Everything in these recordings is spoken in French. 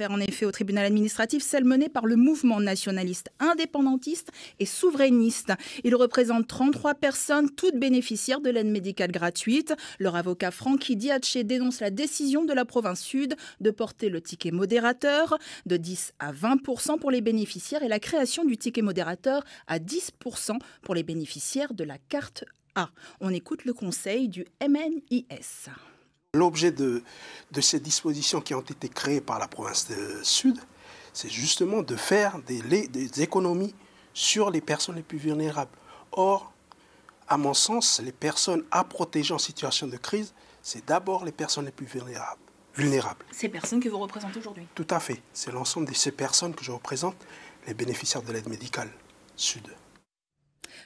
Affaire en effet au tribunal administratif, celle menée par le mouvement nationaliste indépendantiste et souverainiste. Il représente 33 personnes, toutes bénéficiaires de l'aide médicale gratuite. Leur avocat Francky Diaché dénonce la décision de la province sud de porter le ticket modérateur de 10 à 20% pour les bénéficiaires et la création du ticket modérateur à 10% pour les bénéficiaires de la carte A. On écoute le conseil du MNIS. L'objet de ces dispositions qui ont été créées par la province sud, c'est justement de faire des économies sur les personnes les plus vulnérables. Or, à mon sens, les personnes à protéger en situation de crise, c'est d'abord les personnes les plus vulnérables. Ces personnes que vous représentez aujourd'hui? Tout à fait. C'est l'ensemble de ces personnes que je représente, les bénéficiaires de l'aide médicale sud.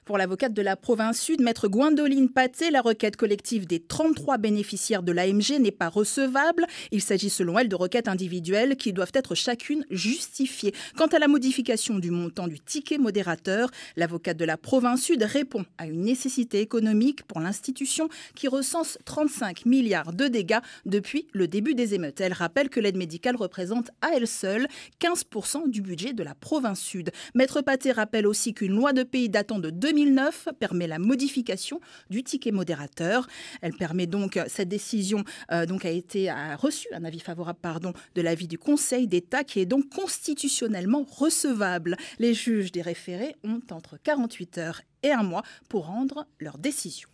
Pour l'avocate de la province sud, maître Gwendoline Paté, la requête collective des 33 bénéficiaires de l'AMG n'est pas recevable. Il s'agit selon elle de requêtes individuelles qui doivent être chacune justifiées. Quant à la modification du montant du ticket modérateur, l'avocate de la province sud répond à une nécessité économique pour l'institution qui recense 35 milliards de dégâts depuis le début des émeutes. Elle rappelle que l'aide médicale représente à elle seule 15% du budget de la province sud. Maître Paté rappelle aussi qu'une loi de pays datant de 2009 permet la modification du ticket modérateur. Elle permet donc, cette décision a reçu un avis favorable de l'avis du Conseil d'État qui est donc constitutionnellement recevable. Les juges des référés ont entre 48 heures et un mois pour rendre leur décision.